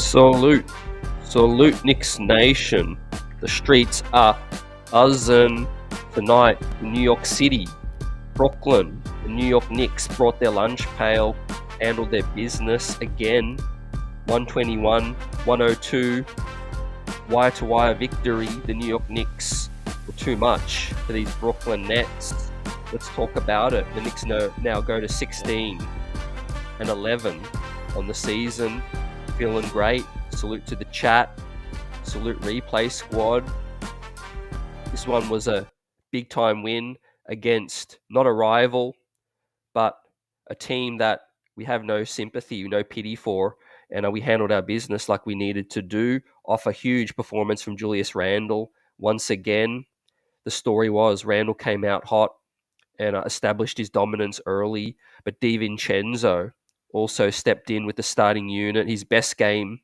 Salute, salute Knicks Nation. The streets are buzzing tonight in New York City, Brooklyn. The New York Knicks brought their lunch pail, handled their business again. 121-102, wire-to-wire victory. The New York Knicks were too much for these Brooklyn Nets. Let's talk about it. The Knicks now go to 16-11 on the season. Feeling great. Salute to the chat. Salute Replay Squad. This one was a big time win against not a rival, but a team that we have no sympathy, no pity for, and we handled our business like we needed to do. Off a huge performance from Julius Randle. Once again, the story was Randle came out hot and established his dominance early, but DiVincenzo also stepped in with the starting unit. His best game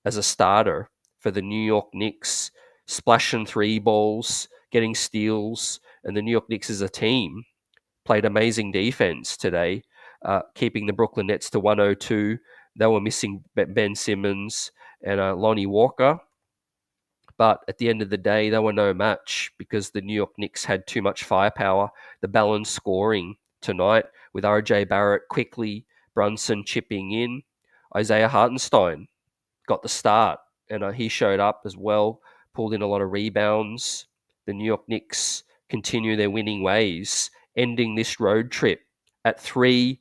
as a starter for the New York Knicks, splashing three balls, getting steals, and the New York Knicks as a team played amazing defense today, keeping the Brooklyn Nets to 102. They were missing Ben Simmons and Lonnie Walker, but at the end of the day, they were no match because the New York Knicks had too much firepower. The balanced scoring tonight with RJ Barrett, quickly, Brunson chipping in. Isaiah Hartenstein got the start, and he showed up as well, pulled in a lot of rebounds. The New York Knicks continue their winning ways, ending this road trip at 3-2,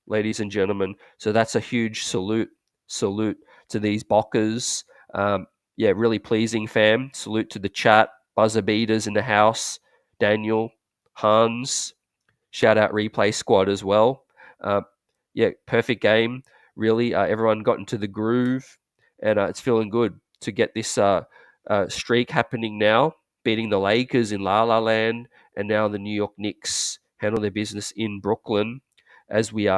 ladies and gentlemen. So that's a huge salute to these Bockers. Really pleasing, fam. Salute to the chat. Buzzer beaters in the house. Daniel, Hans. Shout out Replay Squad as well. Perfect game. Really, everyone got into the groove, and it's feeling good to get this streak happening now, beating the Lakers in La La Land, and now the New York Knicks handle their business in Brooklyn as we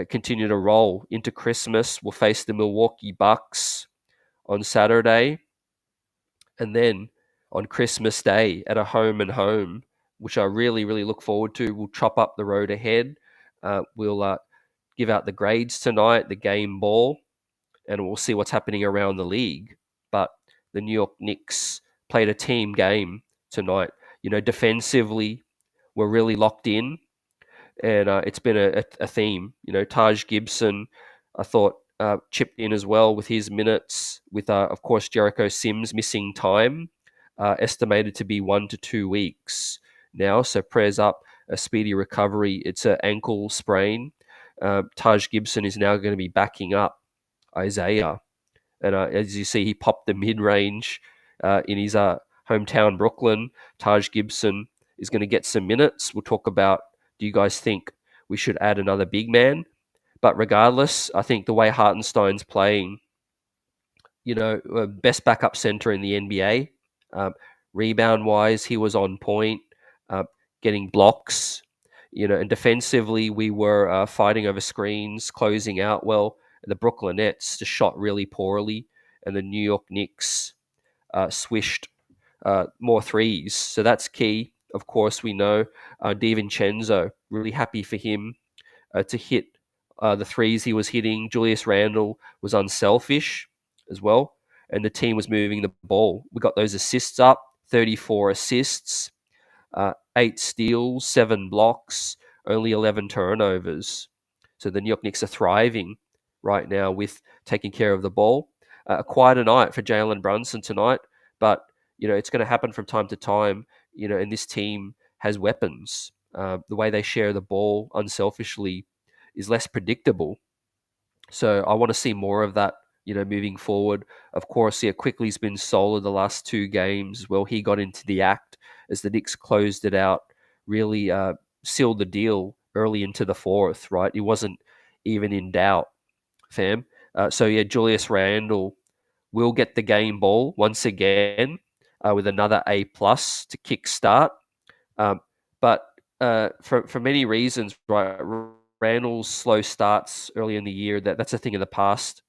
continue to roll into Christmas. We'll face the Milwaukee Bucks on Saturday, and then on Christmas Day at a home and home, which I really, really look forward to. We'll chop up the road ahead. We'll give out the grades tonight, the game ball, and we'll see what's happening around the league. But the New York Knicks played a team game tonight. Defensively, we're really locked in, and it's been a theme. Taj Gibson, I thought, chipped in as well with his minutes, with, of course, Jericho Sims missing time, estimated to be 1 to 2 weeks now. So prayers up, a speedy recovery. It's an ankle sprain. Taj Gibson is now going to be backing up Isaiah. And as you see, he popped the mid-range in his hometown, Brooklyn. Taj Gibson is going to get some minutes. We'll talk about, do you guys think we should add another big man? But regardless, I think the way Hartenstein's playing, best backup center in the NBA. Rebound-wise, he was on point, getting blocks. And defensively, we were fighting over screens, closing out well. The Brooklyn Nets just shot really poorly, and the New York Knicks swished more threes. So that's key. Of course, we know DiVincenzo, really happy for him to hit the threes he was hitting. Julius Randle was unselfish as well, and the team was moving the ball. We got those assists up, 34 assists, 8 steals, 7 blocks, only 11 turnovers. So the New York Knicks are thriving right now with taking care of the ball. Quite a night for Jalen Brunson tonight, but it's going to happen from time to time. And this team has weapons. The way they share the ball unselfishly is less predictable. So I want to see more of that, moving forward. Of course, Quickly's been solid the last 2 games. Well, he got into the act as the Knicks closed it out, really sealed the deal early into the fourth, right? He wasn't even in doubt, fam. Julius Randle will get the game ball once again with another A+ to kickstart. But for many reasons, right, Randle's slow starts early in the year, that's a thing of the past.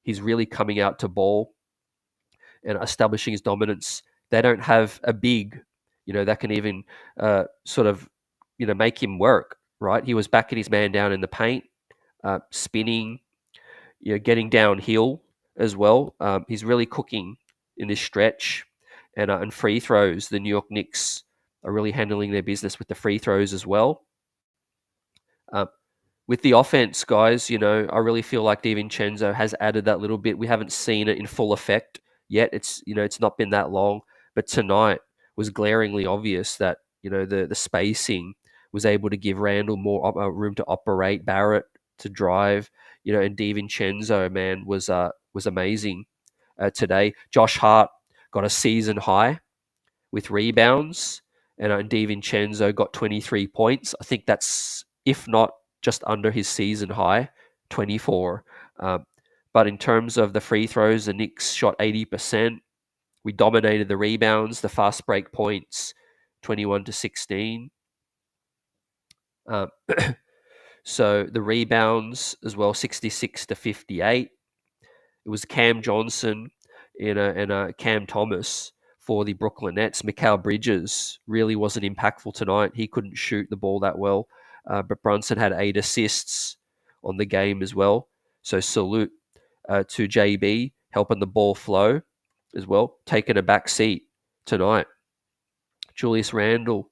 He's really coming out to ball and establishing his dominance. They don't have a big, that can even make him work, right? He was backing his man down in the paint, spinning, getting downhill as well. He's really cooking in this stretch, and free throws. The New York Knicks are really handling their business with the free throws as well. With the offense, guys, I really feel like DiVincenzo has added that little bit. We haven't seen it in full effect yet. It's not been that long, but tonight was glaringly obvious that the spacing was able to give Randall more room to operate, Barrett to drive, and DiVincenzo, man, was amazing today. Josh Hart got a season high with rebounds, and DiVincenzo got 23 points. I think that's, if not just under his season high, 24. But in terms of the free throws, the Knicks shot 80%. We dominated the rebounds, the fast break points, 21-16. So the rebounds as well, 66-58. It was Cam Johnson and Cam Thomas for the Brooklyn Nets. Mikal Bridges really wasn't impactful tonight. He couldn't shoot the ball that well, but Brunson had 8 assists on the game as well. So salute to JB, helping the ball flow as well, taking a back seat tonight. Julius Randle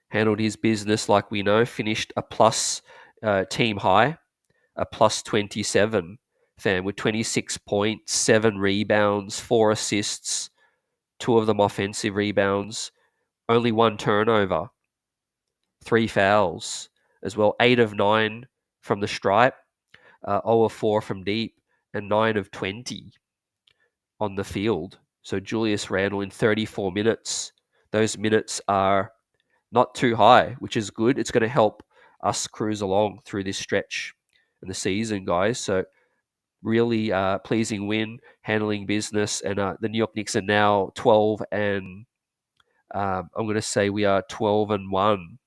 handled his business like we know, finished a plus team high, a plus 27, fam, with 26 points, 7 rebounds, 4 assists, 2 of them offensive rebounds, only 1 turnover, 3 fouls as well, 8 of 9 from the stripe, 0 of 4 from deep, and 9 of 20 on the field. So Julius Randle in 34 minutes. Those minutes are not too high, which is good. It's going to help us cruise along through this stretch in the season, guys. So really pleasing win, handling business, and the New York Knicks are now 12 and I'm going to say we are 12-1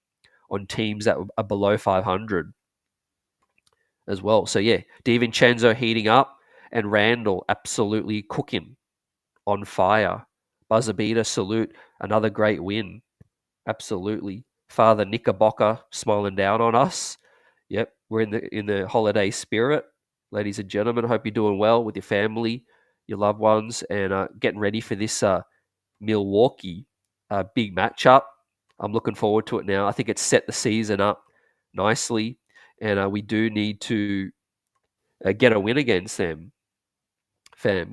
on teams that are below 500 as well. So yeah, DiVincenzo heating up and Randall absolutely cooking, on fire. Buzzer beater, salute, another great win. Absolutely. Father Knickerbocker smiling down on us. Yep, we're in the holiday spirit. Ladies and gentlemen, hope you're doing well with your family, your loved ones, and getting ready for this Milwaukee big matchup. I'm looking forward to it now. I think it's set the season up nicely, and we do need to get a win against them, fam.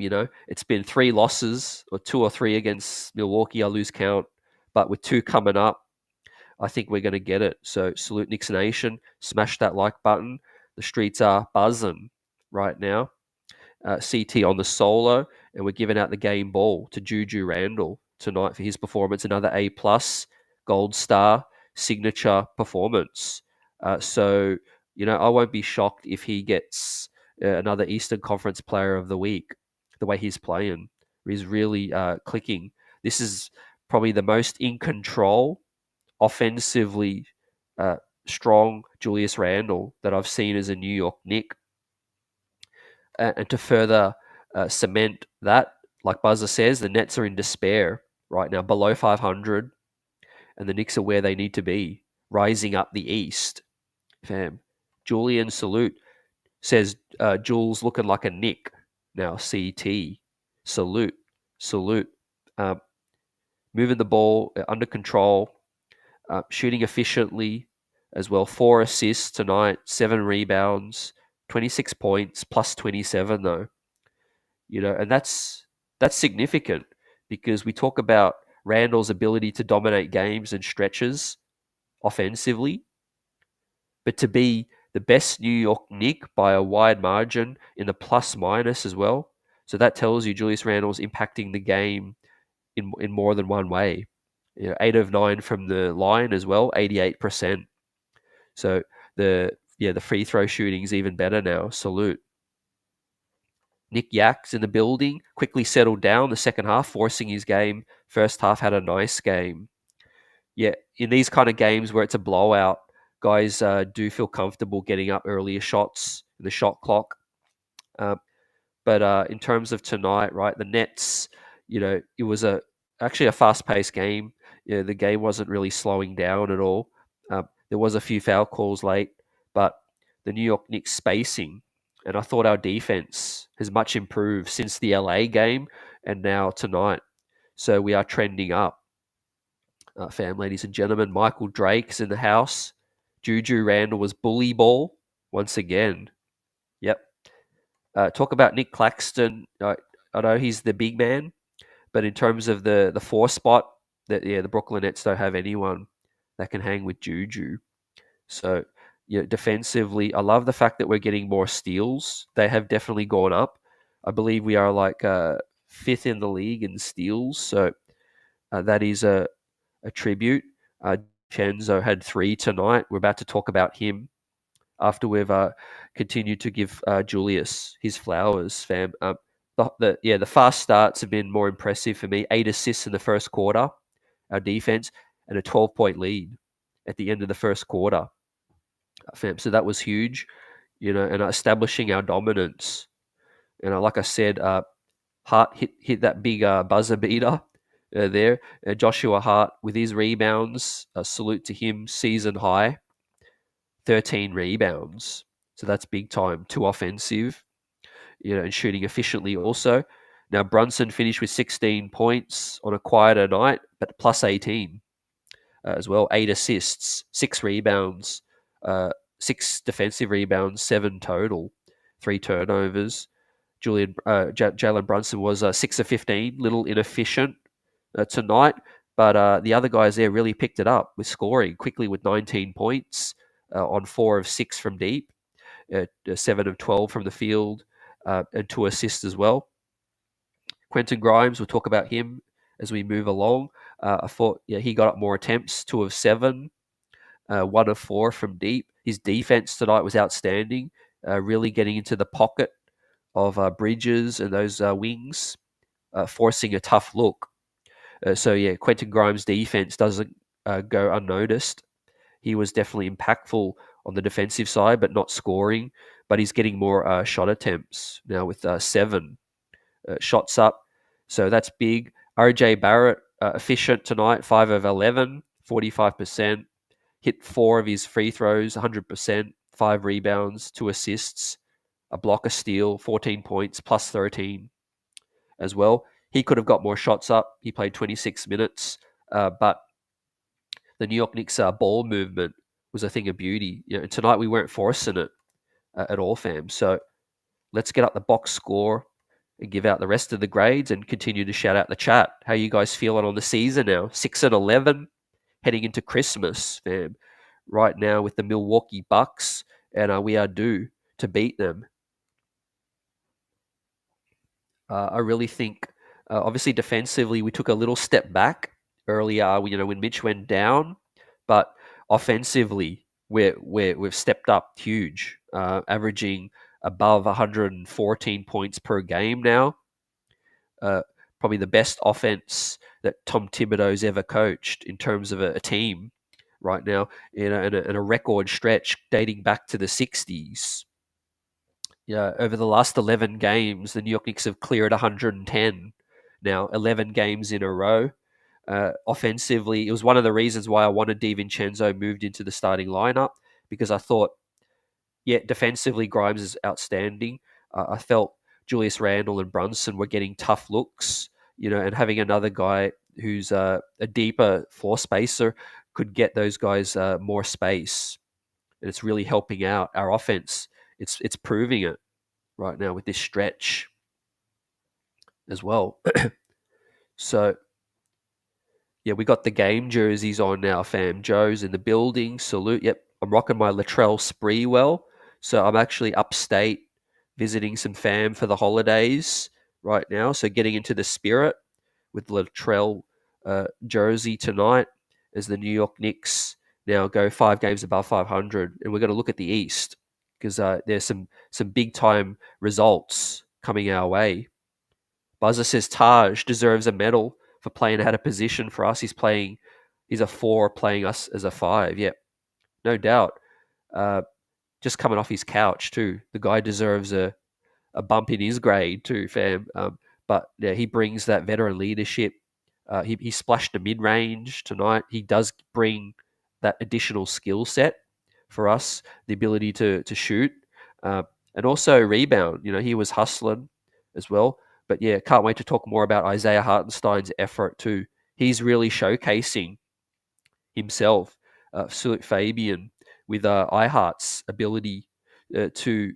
It's been 3 losses, or 2 or 3 against Milwaukee. I lose count, but with 2 coming up, I think we're going to get it. So salute Knicks Nation. Smash that like button. The streets are buzzing right now. CT on the solo, and we're giving out the game ball to Juju Randle tonight for his performance. Another A+ gold star signature performance. So I won't be shocked if he gets another Eastern Conference Player of the Week. The way he's playing, he's really clicking. This is probably the most in control, offensively strong Julius Randle that I've seen as a New York Knick. And to further cement that, like Buzzer says, the Nets are in despair right now, below 500, and the Knicks are where they need to be, rising up the East. Fam, Julian salute says Jules looking like a Knick now. CT salute. Moving the ball under control, shooting efficiently as well. 4 assists tonight, 7 rebounds, 26 points, plus 27 though. And that's significant because we talk about Randall's ability to dominate games and stretches offensively, but to be the best New York Knick by a wide margin in the plus minus as well. So that tells you Julius Randle's impacting the game in more than one way. 8 of 9 from the line as well, 88%. So the free throw shooting is even better now. Salute. Nick Yak's in the building, quickly settled down the second half, forcing his game. First half had a nice game. Yeah, in these kind of games where it's a blowout, guys do feel comfortable getting up earlier shots in the shot clock. But in terms of tonight, right, the Nets, it was actually a fast-paced game. The game wasn't really slowing down at all. There was a few foul calls late, but the New York Knicks spacing And I thought our defense has much improved since the LA game and now tonight. So we are trending up. Fam, ladies and gentlemen, Michael Drake's in the house. Juju Randle was bully ball once again. Yep. Talk about Nick Claxton. I know he's the big man, but in terms of the four spot, the Brooklyn Nets don't have anyone that can hang with Juju. So defensively, I love the fact that we're getting more steals. They have definitely gone up. I believe we are like fifth in the league in steals. So that is a tribute. Chenzo had 3 tonight. We're about to talk about him after we've continued to give Julius his flowers, fam. The fast starts have been more impressive for me. 8 assists in the first quarter, our defense, and a 12-point lead at the end of the first quarter, fam. So that was huge, and establishing our dominance. And like I said, Hart hit that big buzzer beater there. Joshua Hart with his rebounds. Salute to him, season high. 13 rebounds. So that's big time. 2 offensive, and shooting efficiently also. Now, Brunson finished with 16 points on a quieter night, but plus 18 as well. 8 assists, 6 rebounds, 6 defensive rebounds, 7 total, 3 turnovers. Jalen Brunson was 6 of 15, little inefficient tonight, but the other guys there really picked it up with scoring quickly with 19 points on 4 of 6 from deep, 7 of 12 from the field, and 2 assists as well. Quentin Grimes, we'll talk about him as we move along. I thought he got up more attempts, 2 of 7, 1 of 4 from deep. His defense tonight was outstanding, really getting into the pocket of Bridges and those wings, forcing a tough look. Quentin Grimes' defense doesn't go unnoticed. He was definitely impactful on the defensive side, but not scoring. But he's getting more shot attempts now with 7 shots up. So that's big. RJ Barrett, efficient tonight, 5 of 11, 45%. Hit 4 of his free throws, 100%, 5 rebounds, 2 assists, a block, a steal, 14 points, plus 13 as well. He could have got more shots up. He played 26 minutes, but the New York Knicks ball movement was a thing of beauty. Tonight we weren't forcing it at all, fam. So let's get up the box score and give out the rest of the grades and continue to shout out the chat. How you guys feeling on the season now? 6-11, heading into Christmas, fam. Right now with the Milwaukee Bucks, and we are due to beat them. I really think, obviously defensively, we took a little step back earlier. When Mitch went down, but offensively, we've stepped up huge, averaging above 114 points per game now. Probably the best offense that Tom Thibodeau's ever coached in terms of a team right now, in a record stretch dating back to the 60s. Over the last 11 games, the New York Knicks have cleared 110 now, 11 games in a row. Offensively, it was one of the reasons why I wanted DiVincenzo moved into the starting lineup, because I thought, defensively, Grimes is outstanding. I felt Julius Randle and Brunson were getting tough looks, and having another guy who's a deeper floor spacer could get those guys more space. And it's really helping out our offense. It's proving it right now with this stretch as well. So, we got the game jerseys on now, fam. Joe's in the building. Salute. Yep, I'm rocking my Latrell Sprewell. So I'm actually upstate visiting some fam for the holidays right now. So getting into the spirit with Latrell jersey tonight as the New York Knicks now go 5 games above 500. And we're going to look at the East, because there's some big time results coming our way. Buzzer says Taj deserves a medal for playing out of position for us. He's a 4 playing us as a 5. Yep, no doubt. Just coming off his couch too. The guy deserves a bump in his grade too, fam. But he brings that veteran leadership. He splashed a mid-range tonight. He does bring that additional skill set for us, the ability to shoot. and also rebound. He was hustling as well. But yeah, can't wait to talk more about Isaiah Hartenstein's effort too. He's really showcasing himself, Absolute Fabian, with iHeart's ability to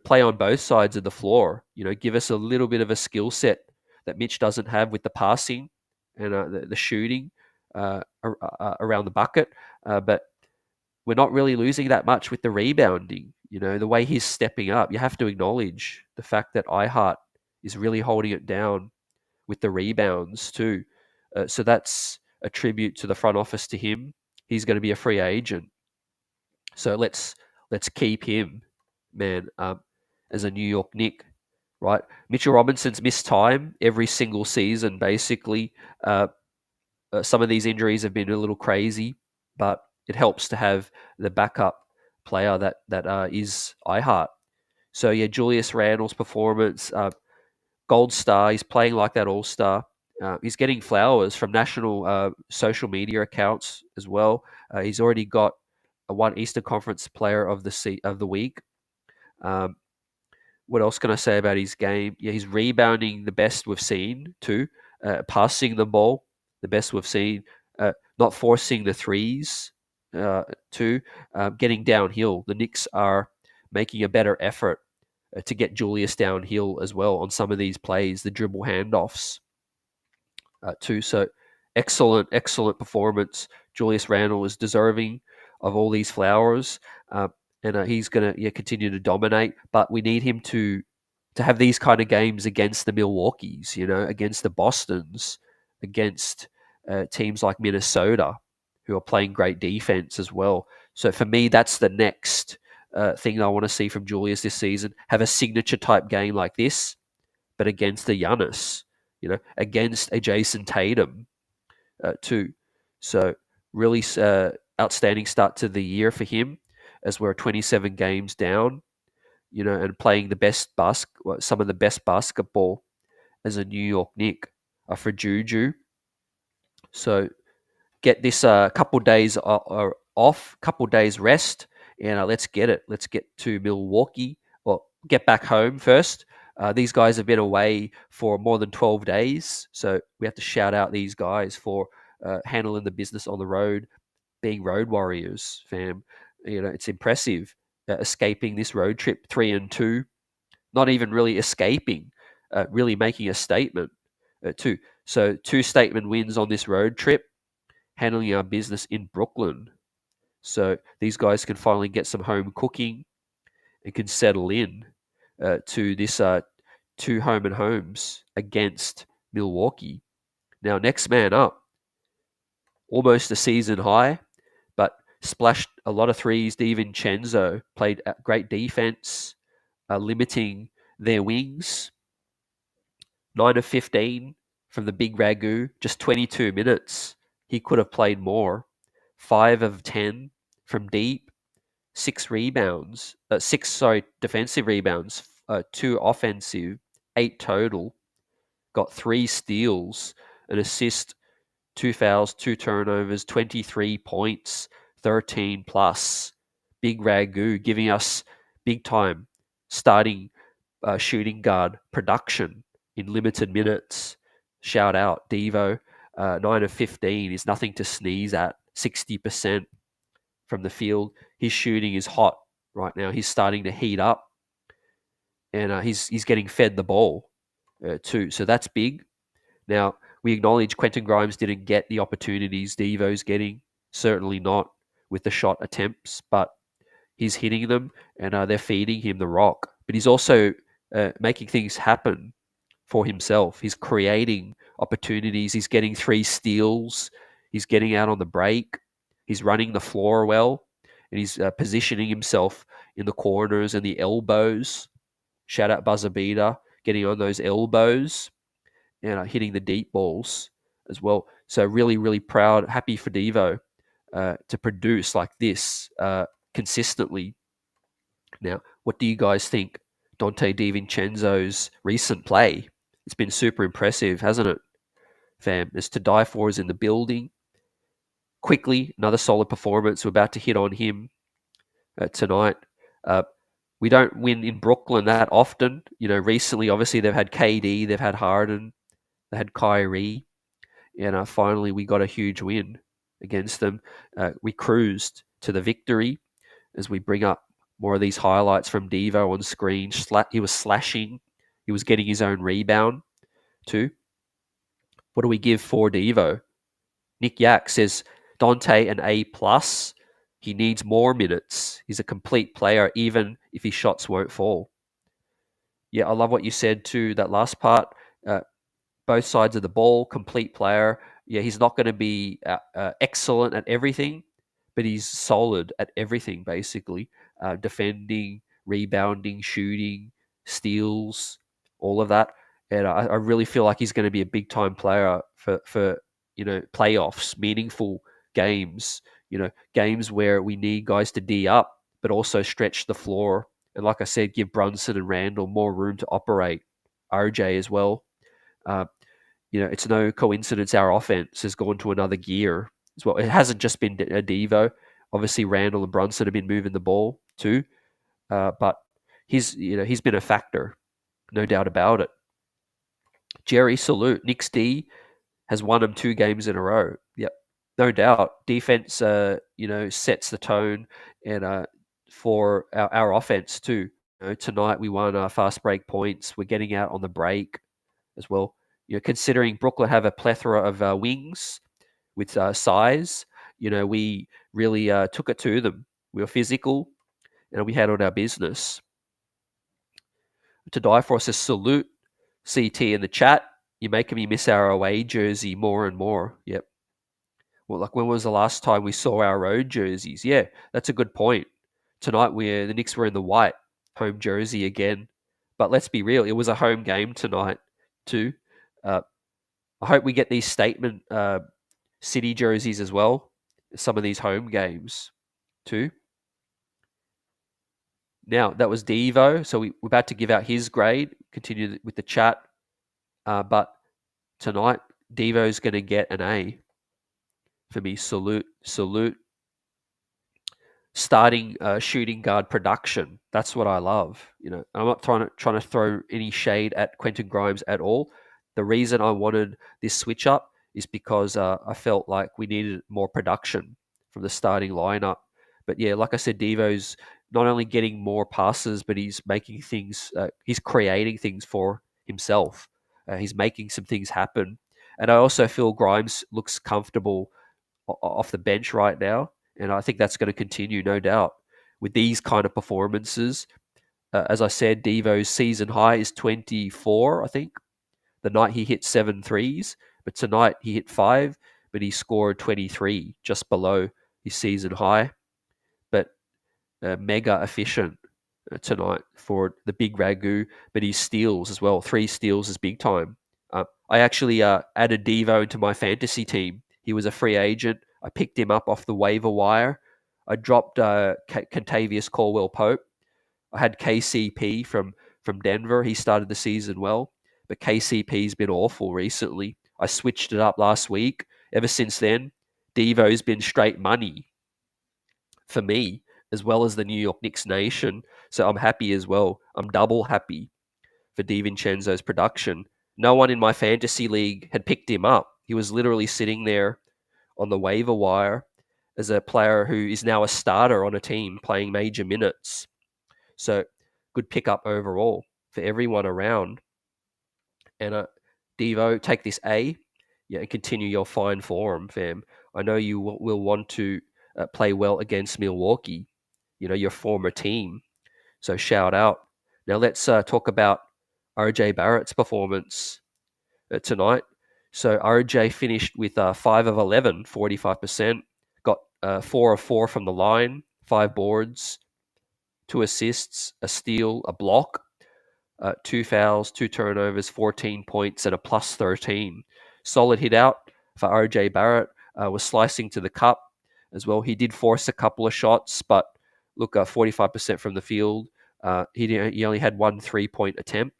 play on both sides of the floor. Give us a little bit of a skill set that Mitch doesn't have with the passing and the shooting around the bucket. But we're not really losing that much with the rebounding. The way he's stepping up, you have to acknowledge the fact that iHeart is really holding it down with the rebounds too. So that's a tribute to the front office to him. He's going to be a free agent. So let's keep him, man, as a New York Knick, right? Mitchell Robinson's missed time every single season, basically. Some of these injuries have been a little crazy, but it helps to have the backup player that is iHeart. So yeah, Julius Randle's performance, gold star. He's playing like that all-star. He's getting flowers from national social media accounts as well. He's already got one Eastern Conference Player of the Week. What else can I say about his game? Yeah, he's rebounding the best we've seen too. Passing the ball, the best we've seen. Not forcing the threes too. Getting downhill. The Knicks are making a better effort to get Julius downhill as well on some of these plays, the dribble handoffs too. So excellent performance. Julius Randle is deserving of all these flowers, and he's going to continue to dominate. But we need him to have these kind of games against the Milwaukees, against the Bostons, against teams like Minnesota, who are playing great defense as well. So for me, that's the next thing I want to see from Julius this season. Have a signature type game like this, but against the Giannis, against a Jason Tatum too. So really outstanding start to the year for him, as we're 27 games down, and playing some of the best basketball as a New York Knick for Juju. So get this couple days off, couple days rest, and let's get it. Let's get to Milwaukee, or get back home first. These guys have been away for more than 12 days, so we have to shout out these guys for handling the business on the road, being road warriors, fam. It's impressive escaping this road trip 3-2, not even really escaping, really making a statement too. So 2 statement wins on this road trip, handling our business in Brooklyn. So these guys can finally get some home cooking and can settle in to this 2 home and homes against Milwaukee. Now, next man up, almost a season high, but splashed a lot of threes. DiVincenzo played great defense, limiting their wings. 9 of 15 from the big Ragu, just 22 minutes. He could have played more. 5 of 10 from deep, 6 rebounds, 6 defensive rebounds, 2 offensive, 8 total. Got 3 steals, an assist, 2 fouls, 2 turnovers, 23 points, 13 plus. Big Ragu giving us big time starting shooting guard production in limited minutes. Shout out Devo. 9 of 15 is nothing to sneeze at. 60% from the field. His shooting is hot right now. He's starting to heat up, and he's getting fed the ball too. So that's big. Now, we acknowledge Quentin Grimes didn't get the opportunities Devo's getting. Certainly not with the shot attempts, but he's hitting them, and they're feeding him the rock. But he's also making things happen for himself. He's creating opportunities. He's getting 3 steals. He's getting out on the break. He's running the floor well, and he's positioning himself in the corners and the elbows. Shout out buzzer beater, getting on those elbows and hitting the deep balls as well. So really, really proud, happy for Devo to produce like this consistently. Now, what do you guys think? Donte DiVincenzo's recent play. It's been super impressive, hasn't it, fam? It's to die for is in the building. Quickly, another solid performance. We're about to hit on him tonight. We don't win in Brooklyn that often. Recently, obviously, they've had KD, they've had Harden, they had Kyrie, and finally we got a huge win against them. We cruised to the victory as we bring up more of these highlights from Devo on screen. He was slashing. He was getting his own rebound too. What do we give for Devo? Nick Yak says Dante an A+. He needs more minutes. He's a complete player, even if his shots won't fall. Yeah, I love what you said too, that last part. Both sides of the ball, complete player. Yeah, he's not going to be excellent at everything, but he's solid at everything, basically. Defending, rebounding, shooting, steals, all of that. And I really feel like he's going to be a big-time player for playoffs, meaningful games, games where we need guys to D up, but also stretch the floor. And like I said, give Brunson and Randall more room to operate. RJ as well. Uh, it's no coincidence our offense has gone to another gear as well. It hasn't just been a Devo. Obviously, Randall and Brunson have been moving the ball too, but he's been a factor, no doubt about it. Jerry, salute. Knicks D has won them 2 games in a row. Yep, no doubt. Defense, sets the tone, and for our offense too. Tonight we won fast break points. We're getting out on the break as well. Considering Brooklyn have a plethora of wings with size, we really took it to them. We were physical, and we handled our business. To die for says salute CT in the chat. You're making me miss our away jersey more and more. Yep. Well, like when was the last time we saw our road jerseys? Yeah, that's a good point. Tonight the Knicks were in the white home jersey again, but let's be real, it was a home game tonight too. I hope we get these statement city jerseys as well. Some of these home games too. Now, that was Devo. So we're about to give out his grade. Continue with the chat. But tonight, Devo's going to get an A for me. Salute. Starting shooting guard production. That's what I love. I'm not trying to throw any shade at Quentin Grimes at all. The reason I wanted this switch up is because I felt like we needed more production from the starting lineup. But yeah, like I said, Devo's not only getting more passes, but he's making things, he's creating things for himself. He's making some things happen. And I also feel Grimes looks comfortable off the bench right now. And I think that's going to continue, no doubt, with these kind of performances. As I said, Devo's season high is 24, I think. The night he hit 7 threes, but tonight he hit 5, but he scored 23, just below his season high. But mega efficient tonight for the big Ragu, but he steals as well. 3 steals is big time. I actually added Devo into my fantasy team. He was a free agent. I picked him up off the waiver wire. I dropped Kentavious Caldwell-Pope. I had KCP from Denver. He started the season well, but KCP's been awful recently. I switched it up last week. Ever since then, Devo's been straight money for me, as well as the New York Knicks Nation. So I'm happy as well. I'm double happy for DiVincenzo's production. No one in my fantasy league had picked him up. He was literally sitting there on the waiver wire as a player who is now a starter on a team playing major minutes. So good pickup overall for everyone around. And Devo, take this A, and continue your fine form, fam. I know you will want to play well against Milwaukee, your former team. So shout out. Now let's talk about RJ Barrett's performance tonight. So RJ finished with 5 of 11, 45%. Got 4 of 4 from the line, 5 boards, 2 assists, a steal, a block, 2 fouls, 2 turnovers, 14 points, and a plus 13. Solid hit out for RJ Barrett. Was slicing to the cup as well. He did force a couple of shots, but look, 45% from the field. He only had 1 3-point attempt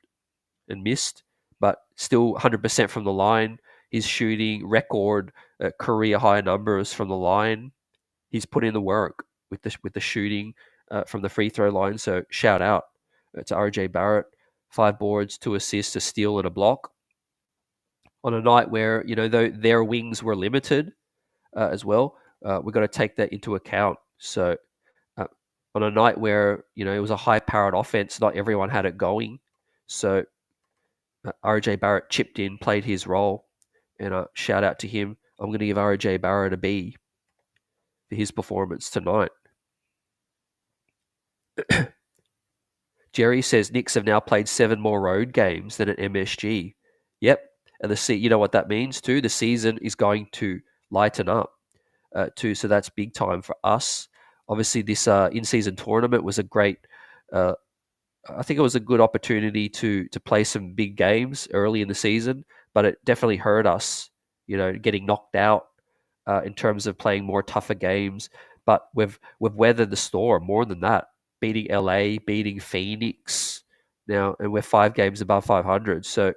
and missed, but still 100% from the line. He's shooting record career high numbers from the line. He's put in the work with the shooting. from the free throw line. So shout out to RJ Barrett. 5 boards, 2 assists, a steal, and a block. On a night where, their wings were limited as well, we've got to take that into account. So uh, on a night where, it was a high-powered offense, not everyone had it going. So RJ Barrett chipped in, played his role, and shout out to him. I'm going to give RJ Barrett a B for his performance tonight. Jerry says Knicks have now played 7 more road games than at MSG. Yep, and you know what that means too? The season is going to lighten up too, so that's big time for us. Obviously, this in-season tournament was a great. I think it was a good opportunity to play some big games early in the season, but it definitely hurt us, getting knocked out in terms of playing more tougher games. But we've weathered the storm. More than that, beating LA, beating Phoenix now, and we're 5 games above 500. So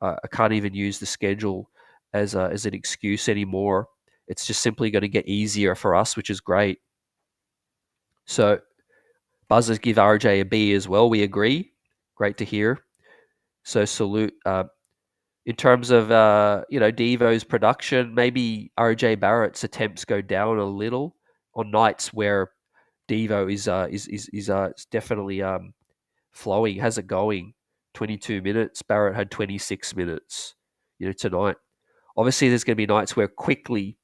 I can't even use the schedule as an excuse anymore. It's just simply going to get easier for us, which is great. So Buzzers give RJ a B as well. We agree. Great to hear. So salute. In terms of Devo's production, maybe RJ Barrett's attempts go down a little on nights where Devo is definitely flowing, has it going. 22 minutes. Barrett had 26 minutes. Tonight. Obviously, there's going to be nights where quickly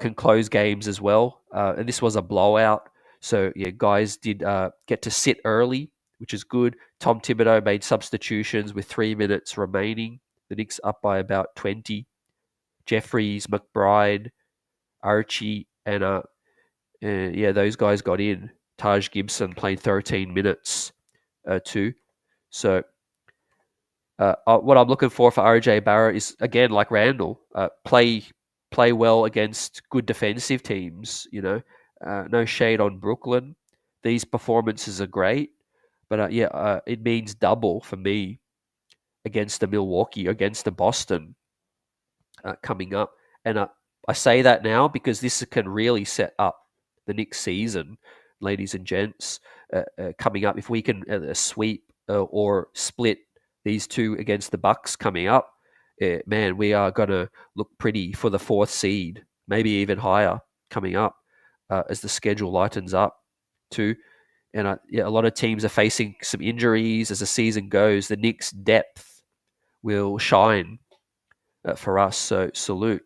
can close games as well, and this was a blowout. So yeah, guys did get to sit early, which is good. Tom Thibodeau made substitutions with 3 minutes remaining. The Knicks up by about 20. Jeffries, McBride, Archie, and those guys got in. Taj Gibson played 13 minutes too. So what I'm looking for RJ Barrett is, again, like Randall, play well against good defensive teams. No shade on Brooklyn. These performances are great, but it means double for me against the Milwaukee, against the Boston coming up. And I say that now because this can really set up the Knicks season, ladies and gents, coming up. If we can sweep or split these 2 against the Bucks coming up, man, we are going to look pretty for the 4th seed, maybe even higher coming up as the schedule lightens up too. And a lot of teams are facing some injuries as the season goes. The Knicks' depth will shine for us, so salute.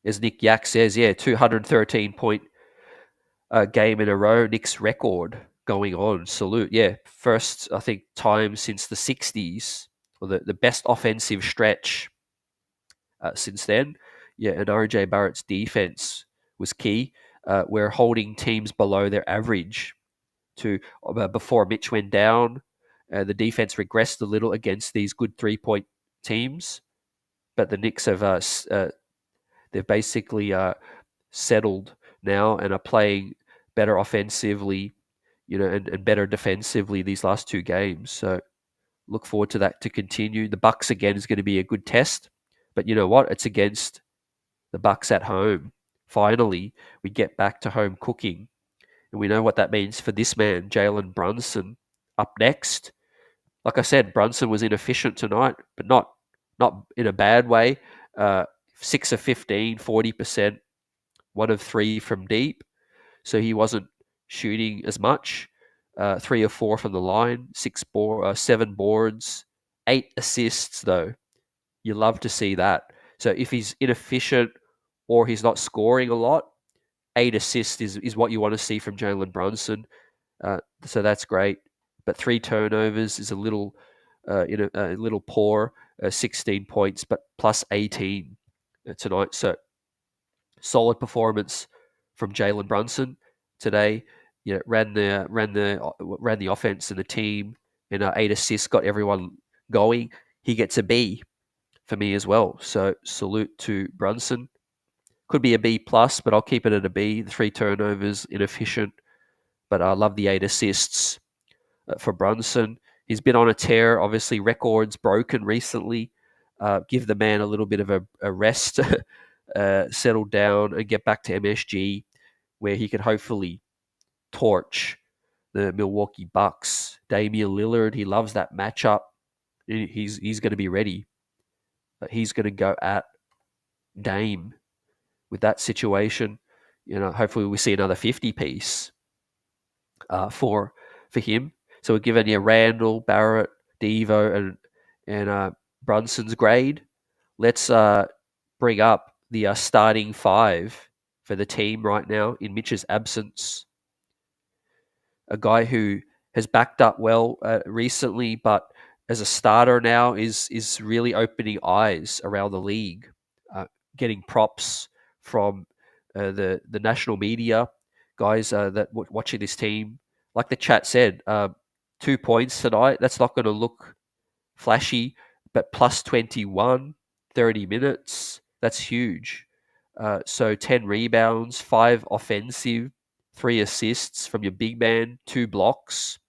As Nick Yak says, 213-point game in a row, Knicks record going on. Salute. Yeah, first, I think, time since the 60s, or the best offensive stretch since then. Yeah, and RJ Barrett's defense was key. We're holding teams below their average before Mitch went down. The defense regressed a little against these good 3-point teams, but the Knicks have they've basically settled now and are playing better offensively, and better defensively these last 2 games. So look forward to that to continue. The Bucks again is going to be a good test, but you know what? It's against the Bucks at home. Finally, we get back to home cooking, and we know what that means for this man, Jalen Brunson, up next. Like I said, Brunson was inefficient tonight, but not in a bad way. 6 of 15, 40%, 1 of 3 from deep. So he wasn't shooting as much. 3 of 4 from the line, 7 boards, 8 assists though. You love to see that. So if he's inefficient or he's not scoring a lot, 8 assists is what you want to see from Jalen Brunson. So that's great. But 3 turnovers is a little, a little poor. 16 points, but plus 18 tonight. So solid performance from Jalen Brunson today. Ran the offense and the team, and 8 assists, got everyone going. He gets a B for me as well. So salute to Brunson. Could be a B plus, but I'll keep it at a B. The 3 turnovers, inefficient, but I love the 8 assists for Brunson. He's been on a tear. Obviously, records broken recently. Give the man a little bit of a rest, settle down, and get back to MSG. where he can hopefully torch the Milwaukee Bucks. Damian Lillard, he loves that matchup. He's going to be ready. He's going to go at Dame with that situation. Hopefully we see another 50 piece for him. So we're given Randall, Barrett, Devo, and Brunson's grade. Let's bring up the starting five for the team right now in Mitch's absence. A guy who has backed up well recently, but as a starter now is really opening eyes around the league, getting props from the national media, guys that watching this team. Like the chat said, 2 points tonight. That's not going to look flashy, but plus 21, 30 minutes. That's huge. So 10 rebounds, 5 offensive, 3 assists from your big man, 2 blocks,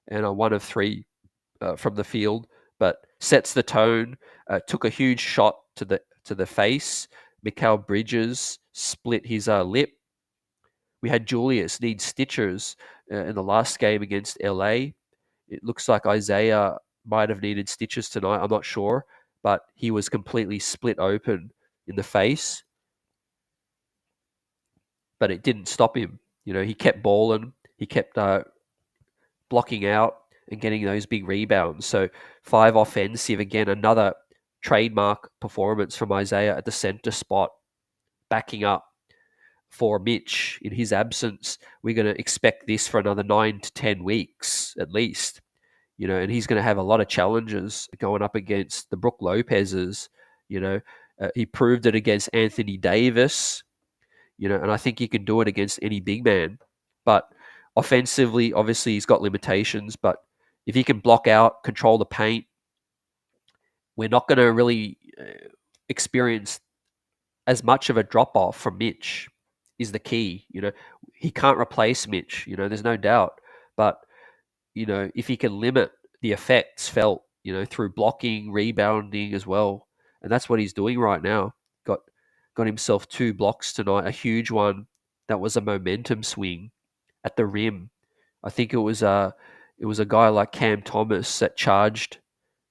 and a 1 of 3 from the field. But sets the tone. Took a huge shot to the face. Mikal Bridges split his lip. We had Julius need stitchers in the last game against LA. It looks like Isaiah might have needed stitches tonight. I'm not sure, but he was completely split open in the face. But it didn't stop him. He kept balling. He kept blocking out and getting those big rebounds. So 5 offensive, again, another trademark performance from Isaiah at the center spot, backing up for Mitch in his absence. We're going to expect this for another 9 to 10 weeks at least. And he's going to have a lot of challenges going up against the Brook Lopez's. He proved it against Anthony Davis, and I think he can do it against any big man. But offensively, obviously, he's got limitations. But if he can block out, control the paint, we're not going to really experience as much of a drop-off from Mitch is the key. He can't replace Mitch, there's no doubt. But, if he can limit the effects felt, through blocking, rebounding as well, and that's what he's doing right now. Got himself 2 blocks tonight, a huge one that was a momentum swing at the rim. I think it was a guy like Cam Thomas that charged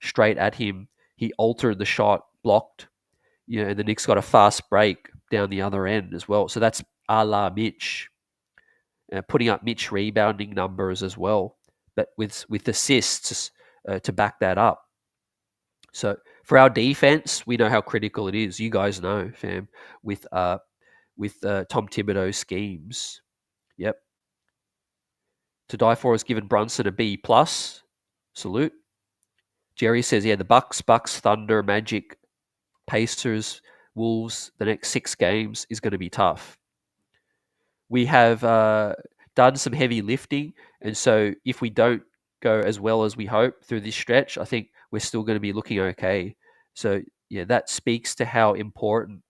straight at him. He altered the shot, blocked, and the Knicks got a fast break down the other end as well. So that's a la Mitch, putting up Mitch rebounding numbers as well, but with assists to back that up. So for our defense, we know how critical it is. You guys know, fam, with Tom Thibodeau's schemes. Yep. To Die For has given Brunson a B+. Salute. Jerry says, the Bucks, Thunder, Magic, Pacers, Wolves, the next 6 games is going to be tough. We have done some heavy lifting, and so if we don't go as well as we hope through this stretch, I think we're still going to be looking okay. So that speaks to how important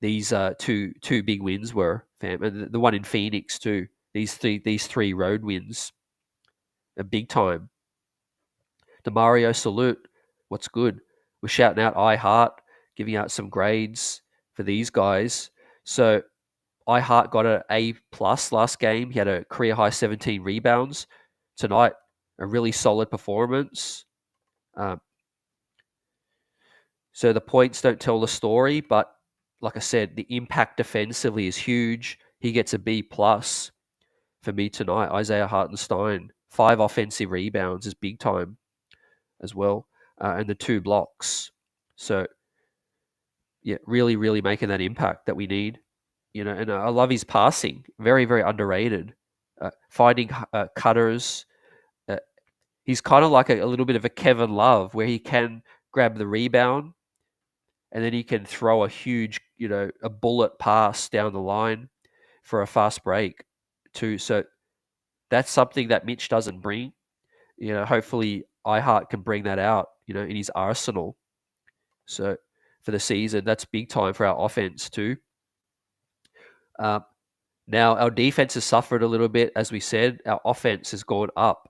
these two big wins were, fam, and the one in Phoenix too. These 3 road wins, a big time. Demario, salute. What's good? We're shouting out iHeart, giving out some grades for these guys. So iHeart got an A+ last game. He had a career high 17 rebounds. Tonight, a really solid performance. So the points don't tell the story, but like I said, the impact defensively is huge. He gets a B+ for me tonight. Isaiah Hartenstein, 5 offensive rebounds is big time as well, and the 2 blocks. So really, really making that impact that we need. And I love his passing. Very, very underrated. Finding cutters. He's kind of like a little bit of a Kevin Love, where he can grab the rebound and then he can throw a huge, a bullet pass down the line for a fast break too. So that's something that Mitch doesn't bring. Hopefully iHeart can bring that out, in his arsenal. So for the season, that's big time for our offense too. Now, our defense has suffered a little bit. As we said, our offense has gone up.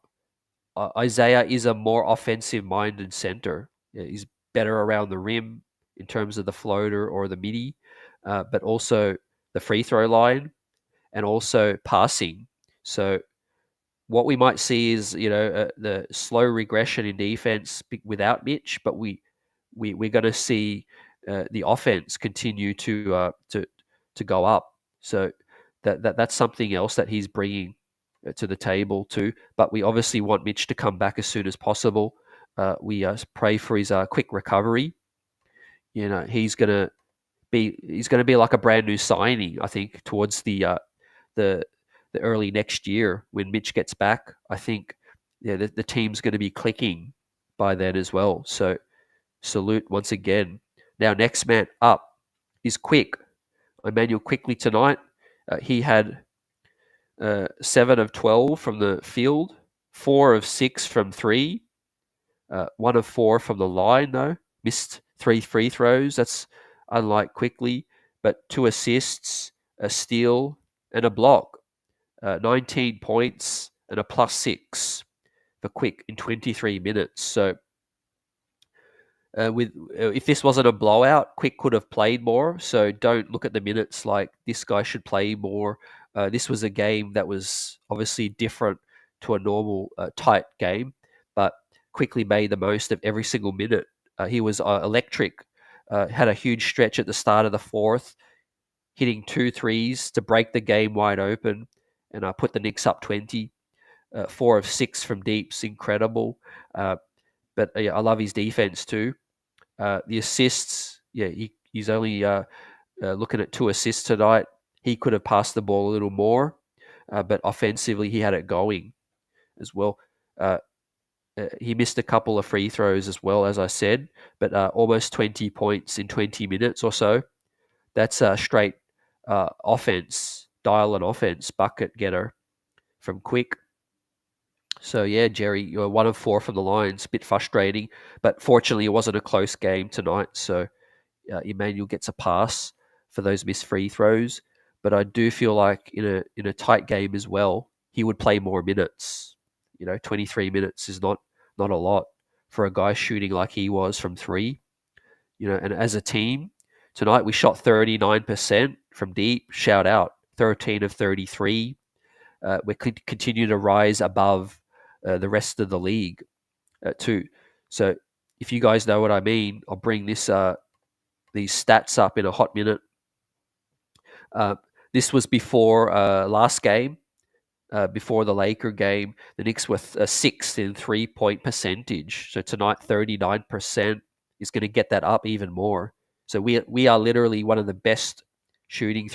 Isaiah is a more offensive-minded center. He's better around the rim in terms of the floater or the midi, but also the free throw line. and also passing. So what we might see is the slow regression in defense without Mitch, but we're going to see the offense continue to go up. So that's something else that he's bringing to the table too. But we obviously want Mitch to come back as soon as possible. We pray for his quick recovery. He's gonna be like a brand new signing, I think, towards the early next year when Mitch gets back. I think the team's going to be clicking by then as well. So salute once again. Now next man up is Quick. Immanuel Quickley tonight. He had 7 of 12 from the field, 4 of 6 from 3, 1 of 4 from the line, though. Missed 3 free throws. That's unlike Quickley. But 2 assists, a steal, and a block. 19 points and a +6 for Quick in 23 minutes. So if this wasn't a blowout, Quick could have played more. So don't look at the minutes like this guy should play more. This was a game that was obviously different to a normal tight game, but Quickly made the most of every single minute. He was electric. Had a huge stretch at the start of the fourth, hitting 2 threes to break the game wide open, and put the Knicks up 20. 4 of 6 from deep's incredible. But I love his defense too. The assists, he's only looking at 2 assists tonight. He could have passed the ball a little more, but offensively he had it going as well. He missed a couple of free throws as well, as I said, but almost 20 points in 20 minutes or so. That's a straight offense, dial and offense bucket getter from Quick. So yeah, Jerry, you're 1 of 4 from the Lions. A bit frustrating, but fortunately it wasn't a close game tonight. So Immanuel gets a pass for those missed free throws. But I do feel like in a tight game as well, he would play more minutes. 23 minutes is not a lot for a guy shooting like he was from 3. And as a team tonight, we shot 39% from deep. Shout out, 13 of 33. We could continue to rise above the rest of the league too. So if you guys know what I mean, I'll bring these stats up in a hot minute. This was before last game, before the Laker game. The Knicks were 6th in 3-point percentage. So tonight, 39% is going to get that up even more. So we are literally one of the best shooting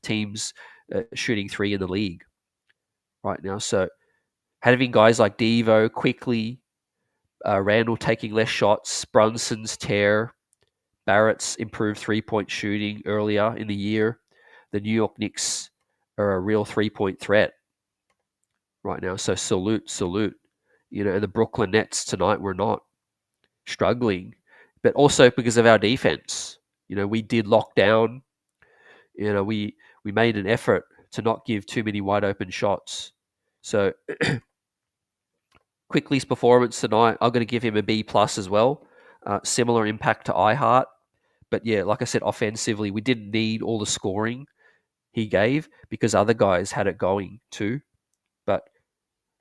teams shooting 3 in the league right now. So having guys like Devo, Quickly, Randall taking less shots, Brunson's tear, Barrett's improved 3-point shooting earlier in the year. The New York Knicks are a real 3-point threat right now. So salute. And the Brooklyn Nets tonight were not struggling, but also because of our defense. We did lock down. We made an effort to not give too many wide open shots. So Quickly's performance tonight, I'm going to give him a B+ as well. Similar impact to iHeart. But yeah, like I said, offensively, we didn't need all the scoring he gave because other guys had it going too. But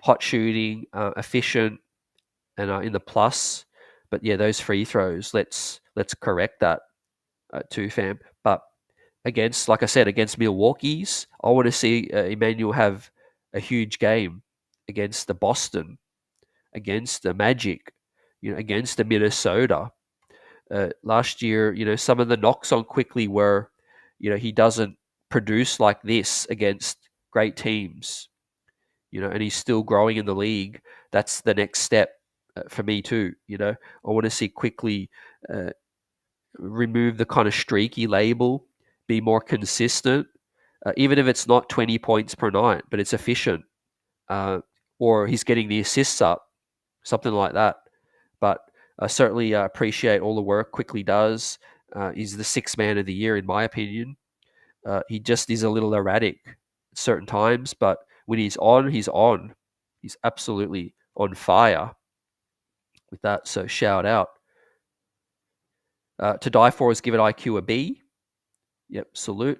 hot shooting, efficient, and in the plus. But yeah, those free throws, let's correct that too, fam. But like I said, against Milwaukee's, I want to see Immanuel have a huge game against the Boston, against the Magic, against the Minnesota. Last year, some of the knocks on Quickly were, he doesn't produce like this against great teams, and he's still growing in the league. That's the next step for me too. I want to see Quickly remove the kind of streaky label, be more consistent, even if it's not 20 points per night, but it's efficient, or he's getting the assists up, something like that. But I certainly appreciate all the work Quickly does. He's the 6th man of the year, in my opinion. He just is a little erratic at certain times, but when he's on, he's on. He's absolutely on fire with that, so shout out. To Die For has given IQ a B. Yep, salute.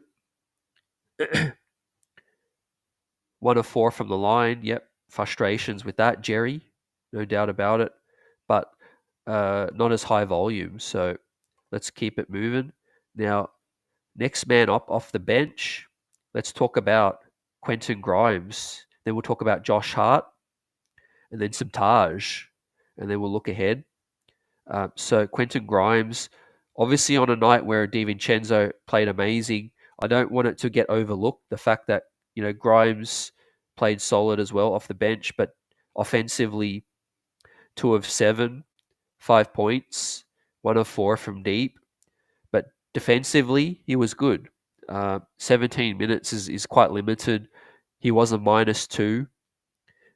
1 of 4 from the line. Yep, frustrations with that, Jerry, no doubt about it. But not as high volume. So let's keep it moving. Now, next man up off the bench, let's talk about Quentin Grimes. Then we'll talk about Josh Hart, and then some Taj, and then we'll look ahead. So Quentin Grimes, obviously on a night where DiVincenzo played amazing, I don't want it to get overlooked, the fact that, Grimes played solid as well off the bench, but offensively, 2 of 7, 5 points, 1 of 4 from deep. But defensively, he was good. 17 minutes is quite limited. He was a -2,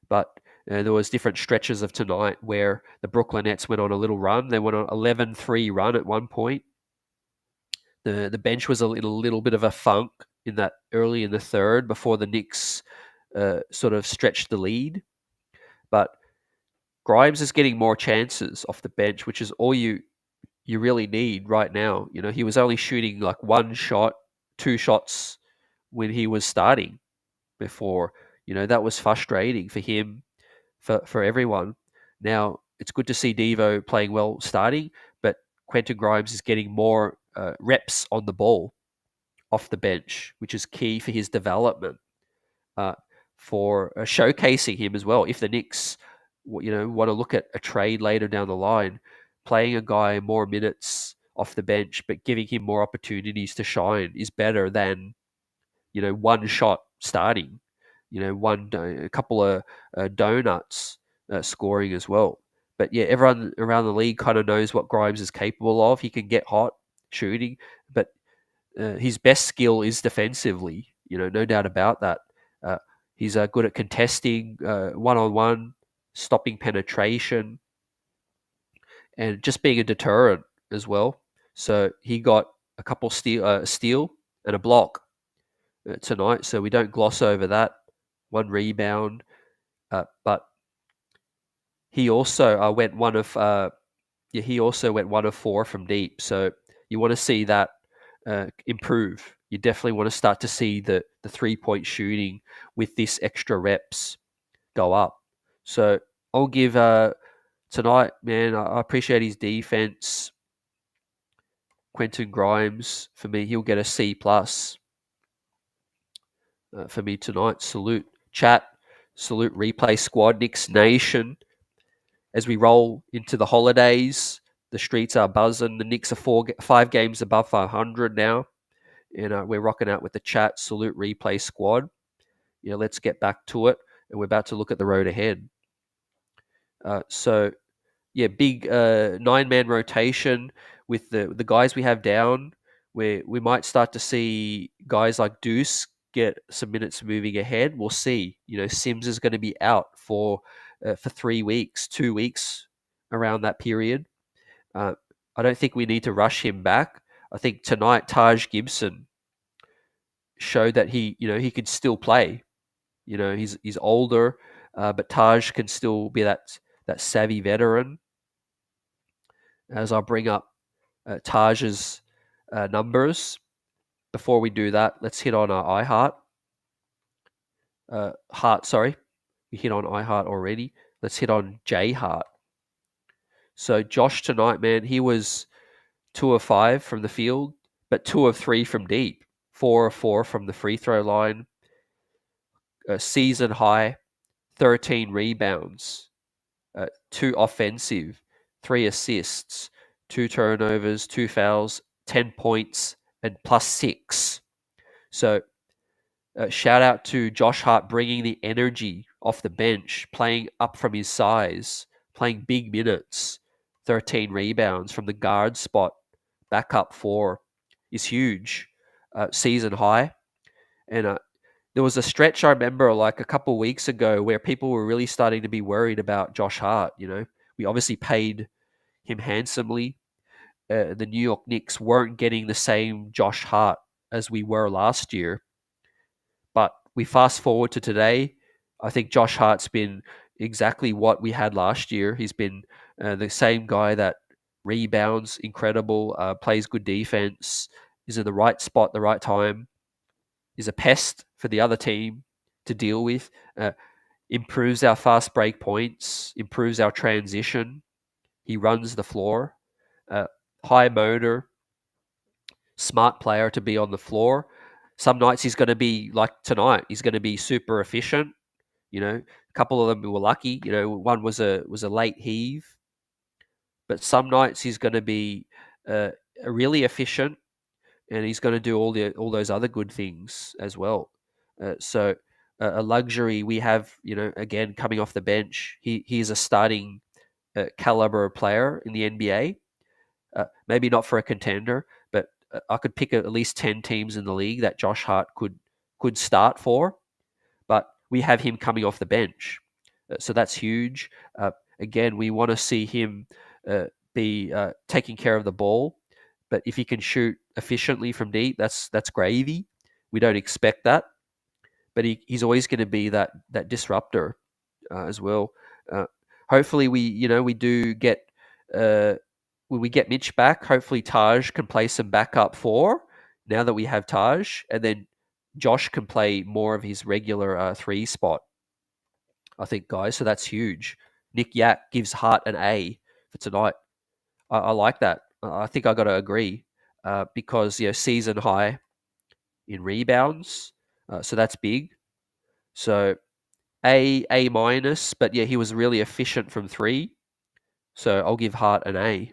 but there was different stretches of tonight where the Brooklyn Nets went on a little run. They went on an 11-3 run at one point. The bench was a little bit of a funk in that early in the third before the Knicks sort of stretched the lead. But Grimes is getting more chances off the bench, which is all you really need right now. He was only shooting like 1 shot, 2 shots when he was starting before. That was frustrating for him, for everyone. Now, it's good to see Devo playing well starting, but Quentin Grimes is getting more reps on the ball off the bench, which is key for his development, for showcasing him as well. If the Knicks, want to look at a trade later down the line, playing a guy more minutes off the bench, but giving him more opportunities to shine is better than, 1 shot starting, a couple of donuts scoring as well. But yeah, everyone around the league kind of knows what Grimes is capable of. He can get hot shooting, but his best skill is defensively, no doubt about that. He's good at contesting one-on-one, stopping penetration, and just being a deterrent as well. So he got a couple steal and a block tonight, so we don't gloss over that. 1 rebound, but he also went 1 of he also went 1 of 4 from deep. So you want to see that improve. You definitely want to start to see the 3-point shooting with this extra reps go up. So I'll give tonight, man, I appreciate his defense. Quentin Grimes, for me, he'll get a C+. For me tonight. Salute chat, salute replay squad, Knicks Nation. As we roll into the holidays, the streets are buzzing. The Knicks are 5 games above 500 now, and we're rocking out with the chat. Salute replay squad. Let's get back to it, and we're about to look at the road ahead. So, yeah, big 9-man rotation with the guys we have down, where we might start to see guys like Deuce get some minutes moving ahead. We'll see. Sims is going to be out for 3 weeks, 2 weeks around that period. I don't think we need to rush him back. I think tonight Taj Gibson showed that he could still play. He's older, but Taj can still be that savvy veteran. As I bring up Taj's numbers, before we do that, let's hit on our iHeart. Heart, sorry. We hit on iHeart already. Let's hit on J Hart. So Josh tonight, man, he was 2 of 5 from the field, but 2 of 3 from deep. 4 of 4 from the free throw line. Season high, 13 rebounds, 2 offensive, 3 assists, 2 turnovers, 2 fouls, 10 points, and +6. So shout out to Josh Hart bringing the energy off the bench, playing up from his size, playing big minutes. 13 rebounds from the guard spot, back up 4 is huge. Season high. And there was a stretch I remember like a couple of weeks ago where people were really starting to be worried about Josh Hart. We obviously paid him handsomely. The New York Knicks weren't getting the same Josh Hart as we were last year. But we fast forward to today. I think Josh Hart's been exactly what we had last year. He's been the same guy that rebounds, incredible, plays good defense, is in the right spot, the right time, is a pest for the other team to deal with. Improves our fast break points, improves our transition. He runs the floor. High motor, smart player to be on the floor. Some nights he's going to be like tonight. He's going to be super efficient. A couple of them were lucky. One was a late heave, but some nights he's going to be uh, really efficient, and he's going to do all those other good things as well. So a luxury we have. Again, coming off the bench, he's a starting caliber player in the NBA. Maybe not for a contender, but I could pick at least 10 teams in the league that Josh Hart could start for. But we have him coming off the bench, so that's huge. Again, we want to see him be taking care of the ball, but if he can shoot efficiently from deep, that's gravy. We don't expect that, but he's always going to be that disruptor as well. Hopefully, we do get when we get Mitch back. Hopefully, Taj can play some backup four now that we have Taj, and then Josh can play more of his regular 3 spot, I think, guys. So that's huge. Nick Yak gives Hart an A for tonight. I like that. I think I got to agree because season high in rebounds, so that's big. So A minus, but he was really efficient from 3. So I'll give Hart an A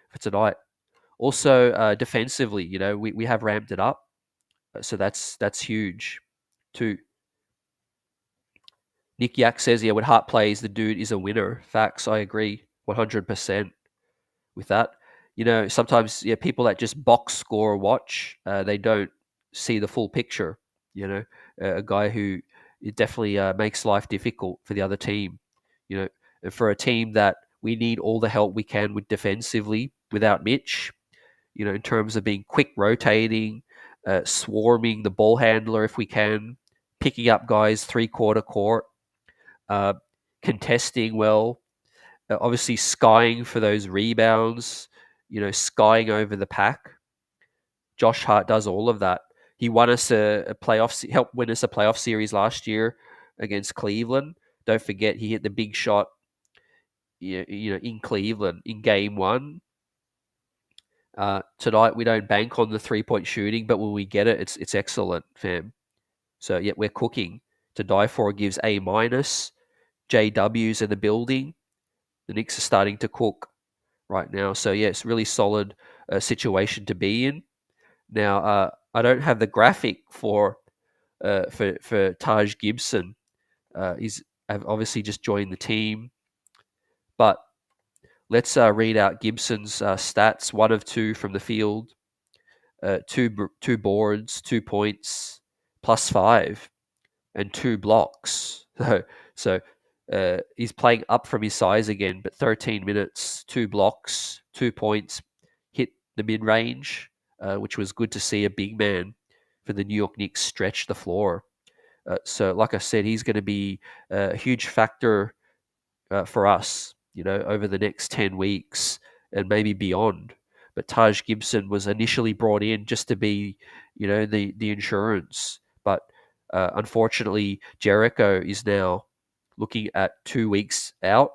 for tonight. Also, defensively, we have ramped it up, so that's huge too. Nick Yak says, when Hart plays, the dude is a winner. Facts, I agree 100% with that. Sometimes people that just box score watch, they don't see the full picture. A guy who it definitely makes life difficult for the other team. And for a team that we need all the help we can with defensively without Mitch, in terms of being quick rotating, swarming the ball handler if we can, picking up guys 3/4 court, contesting well, obviously skying for those rebounds, skying over the pack. Josh Hart does all of that. He won us helped win us a playoff series last year against Cleveland. Don't forget, he hit the big shot, in Cleveland in game 1. Tonight we don't bank on the 3-point shooting, but when we get it, it's excellent, fam. So we're cooking. To die for gives A minus. JW's in the building. The Knicks are starting to cook right now. So it's really solid situation to be in. Now I don't have the graphic for Taj Gibson. He's obviously just joined the team, but let's read out Gibson's stats. 1 of 2 from the field, 2 boards, 2 points, +5, and 2 blocks. So he's playing up from his size again, but 13 minutes, 2 blocks, 2 points, hit the mid-range, which was good to see a big man for the New York Knicks stretch the floor. So like I said, he's going to be a huge factor for us, over the next 10 weeks and maybe beyond. But Taj Gibson was initially brought in just to be, the insurance. But unfortunately, Jericho is now looking at 2 weeks out.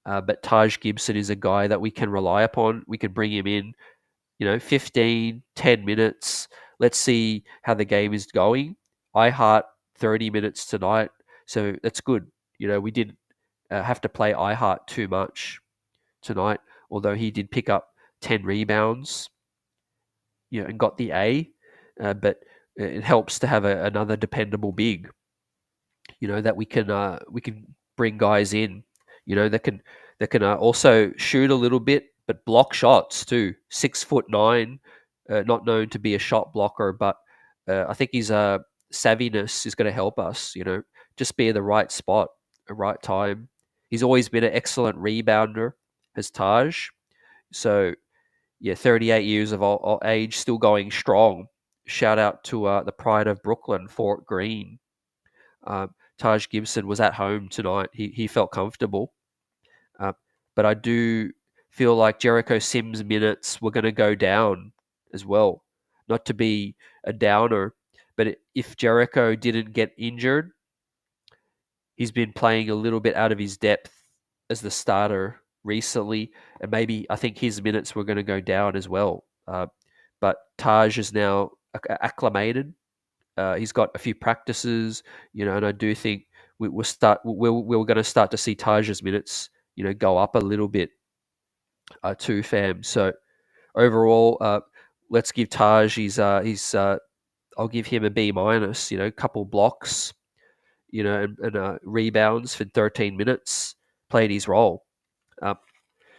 But Taj Gibson is a guy that we can rely upon. We can bring him in, 15, 10 minutes. Let's see how the game is going. I Heart 30 minutes tonight. So that's good. We didn't have to play I Heart too much tonight, although he did pick up 10 rebounds, and got the A. But it helps to have another dependable big, that we can bring guys in, that can also shoot a little bit, but block shots too. 6'9", not known to be a shot blocker, but I think his savviness is going to help us. Just be at the right spot, at the right time. He's always been an excellent rebounder, has Taj. So 38 years of age, still going strong. Shout out to the pride of Brooklyn, Fort Greene. Taj Gibson was at home tonight. He felt comfortable. But I do feel like Jericho Sims' minutes were going to go down as well. Not to be a downer, but if Jericho didn't get injured, he's been playing a little bit out of his depth as the starter recently, and maybe I think his minutes were going to go down as well. But Taj is now acclimated. He's got a few practices, and I do think we're going to start to see Taj's minutes, go up a little bit too, fam. So overall, let's give Taj I'll give him a B minus. Couple blocks, and rebounds for 13 minutes, played his role.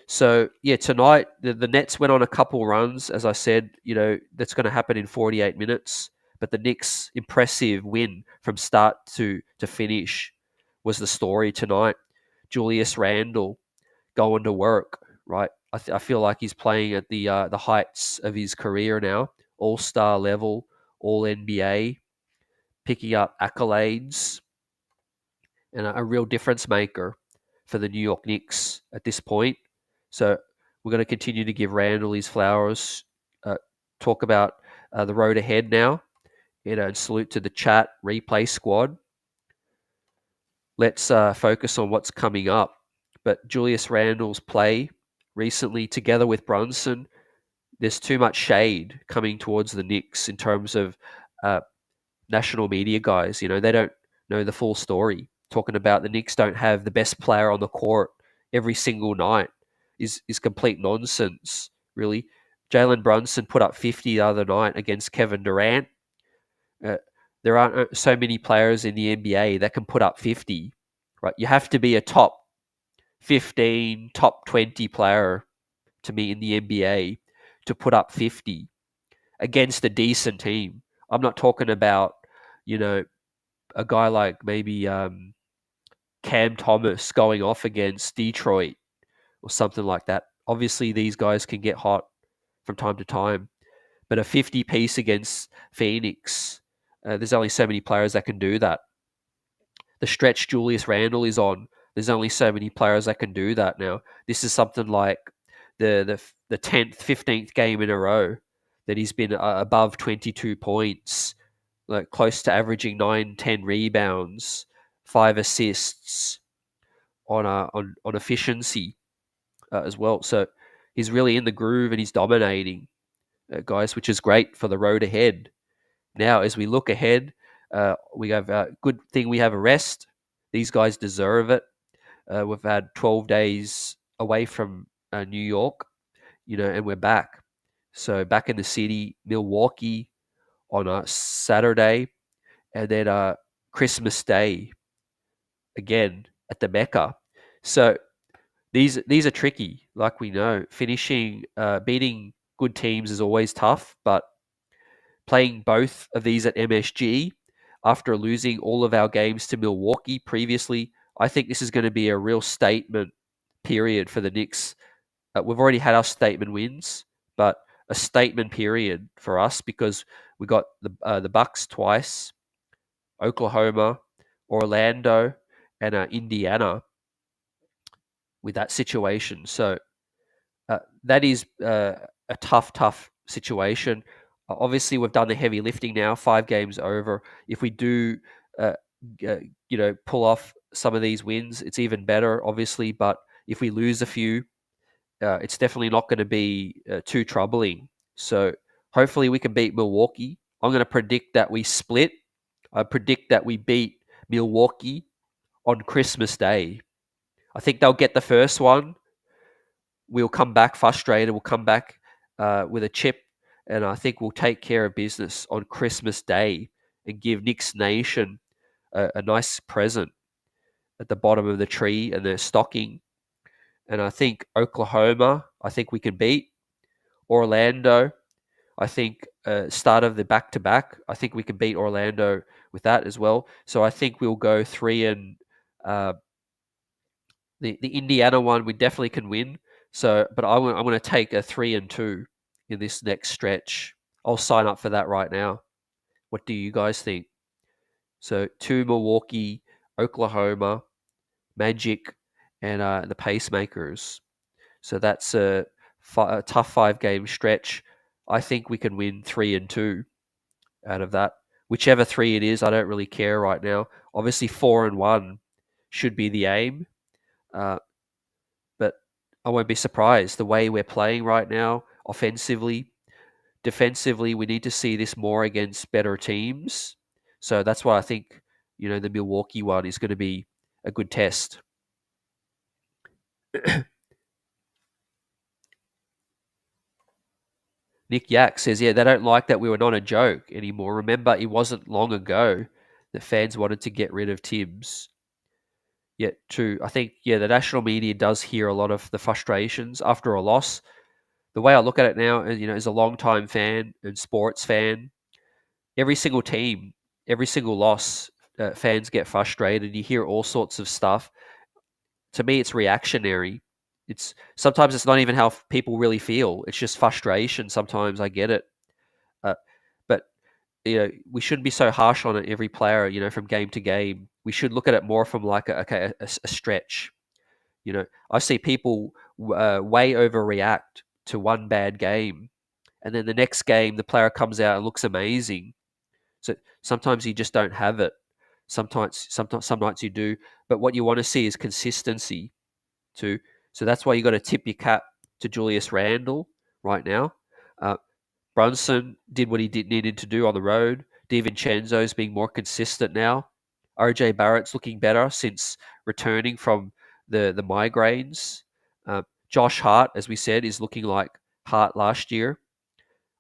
So yeah, tonight the Nets went on a couple runs, as I said. That's going to happen in 48 minutes. But the Knicks' impressive win from start to finish was the story tonight. Julius Randle going to work, right? I feel like he's playing at the heights of his career now, all-star level, all NBA, picking up accolades, and a real difference maker for the New York Knicks at this point. So we're going to continue to give Randle his flowers. Talk about the road ahead now. And salute to the chat replay squad. Let's focus on what's coming up. But Julius Randle's play recently, together with Brunson, there's too much shade coming towards the Knicks in terms of national media guys. They don't know the full story. Talking about the Knicks don't have the best player on the court every single night is complete nonsense, really. Jalen Brunson put up 50 the other night against Kevin Durant. There aren't so many players in the NBA that can put up 50, right? You have to be a top 15, top 20 player to be in the NBA to put up 50 against a decent team. I'm not talking about, a guy like maybe Cam Thomas going off against Detroit or something like that. Obviously, these guys can get hot from time to time, but a 50 piece against Phoenix, there's only so many players that can do that. The stretch Julius Randle is on, there's only so many players that can do that now. This is something like the 10th, 15th game in a row that he's been above 22 points, like close to averaging 9, 10 rebounds, 5 assists on efficiency as well. So he's really in the groove and he's dominating, guys, which is great for the road ahead. Now, as we look ahead, we have a good thing we have a rest. These guys deserve it. We've had 12 days away from New York, and we're back. So back in the city, Milwaukee on a Saturday, and then Christmas Day again at the Mecca. So these are tricky, like we know. Beating good teams is always tough, but playing both of these at MSG after losing all of our games to Milwaukee previously, I think this is going to be a real statement period for the Knicks. We've already had our statement wins, but a statement period for us because we got the Bucks twice, Oklahoma, Orlando, and Indiana with that situation. So that is a tough situation. Obviously, we've done the heavy lifting now, 5 games over. If we do, pull off some of these wins, it's even better, obviously. But if we lose a few, it's definitely not going to be too troubling. So hopefully we can beat Milwaukee. I'm going to predict that we split. I predict that we beat Milwaukee on Christmas Day. I think they'll get the first one. We'll come back frustrated. We'll come back with a chip, and I think we'll take care of business on Christmas Day and give Knicks Nation a nice present at the bottom of the tree and their stocking. And I think Oklahoma, I think we can beat. Orlando, I think start of the back-to-back, I think we can beat Orlando with that as well. So I think we'll go 3 and the Indiana one we definitely can win. So, but I'm going to take a 3-2 in this next stretch. I'll sign up for that right now. What do you guys think? So 2 Milwaukee, Oklahoma, Magic, and the Pacemakers. So that's a tough 5-game stretch. I think we can win 3-2 out of that. Whichever 3 it is, I don't really care right now. Obviously 4-1 should be the aim. But I won't be surprised the way we're playing right now, offensively, defensively. We need to see this more against better teams. So that's why I think the Milwaukee one is going to be a good test. Nick Yak says, yeah, they don't like that we were not a joke anymore. Remember, it wasn't long ago that fans wanted to get rid of Tibbs. Yet, true. I think, the national media does hear a lot of the frustrations after a loss. The way I look at it now, as a long-time fan and sports fan, every single team, every single loss, fans get frustrated. You hear all sorts of stuff. To me, it's reactionary. Sometimes it's not even how people really feel. It's just frustration. Sometimes I get it, but we shouldn't be so harsh on it. Every player, from game to game, we should look at it more from like a stretch. I see people way overreact to one bad game, and then the next game the player comes out and looks amazing. So sometimes you just don't have it. Sometimes some nights you do, but what you want to see is consistency too. So that's why you got to tip your cap to Julius Randle right now. Brunson did what he needed to do on the road. DiVincenzo's being more consistent now. RJ Barrett's looking better since returning from the migraines. Josh Hart, as we said, is looking like Hart last year.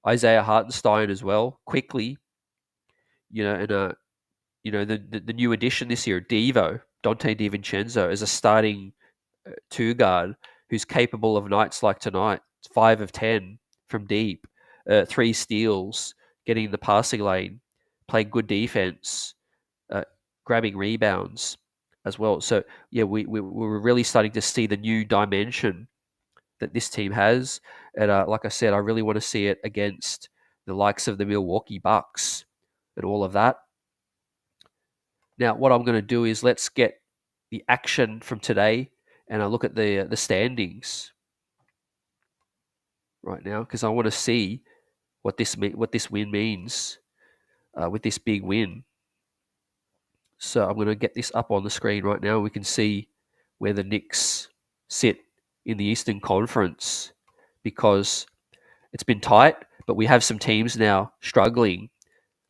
Isaiah Hartenstein as well, quickly. And the new addition this year, Donte DiVincenzo, as a starting two guard who's capable of nights like tonight. 5 of 10 from deep, 3 steals, getting in the passing lane, playing good defense, grabbing rebounds as well. So we're really starting to see the new dimension that this team has, and like I said, I really want to see it against the likes of the Milwaukee Bucks and all of that. Now, what I'm going to do is let's get the action from today, and I look at the standings right now because I want to see what this win means with this big win. So I'm going to get this up on the screen right now. We can see where the Knicks sit in the Eastern Conference because it's been tight, but we have some teams now struggling,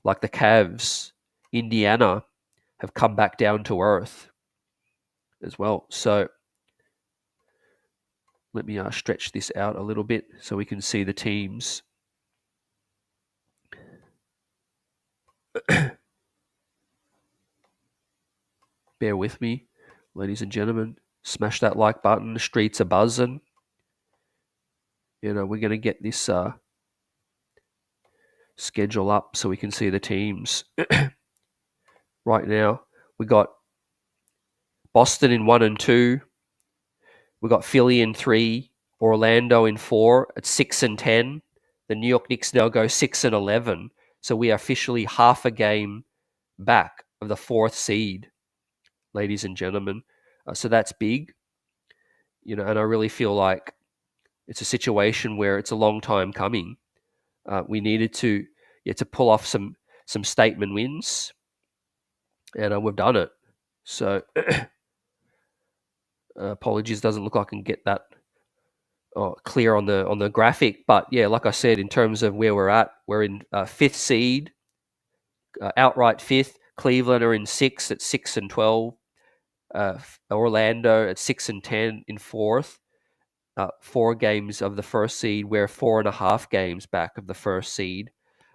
like the Cavs. Indiana have come back down to earth as well. So let me stretch this out a little bit so we can see the teams. Bear with me, ladies and gentlemen. Smash that like button. The streets are buzzing. We're going to get this schedule up so we can see the teams. Right now, we got Boston in 1 and 2. We got Philly in 3. Orlando in 4 at 6 and 10. The New York Knicks now go 6 and 11. So we are officially half a game back of the 4th seed, ladies and gentlemen. So that's big, and I really feel like it's a situation where it's a long time coming. We needed to pull off some statement wins, and we've done it. So apologies, doesn't look like I can get that clear on the graphic, but yeah, like I said, in terms of where we're at, we're in 5th seed, outright 5th. Cleveland are in 6th at 6 and 12. Orlando at 6 and 10 in 4th. 4 games of the 1st seed. We're 4.5 games back of the 1st seed,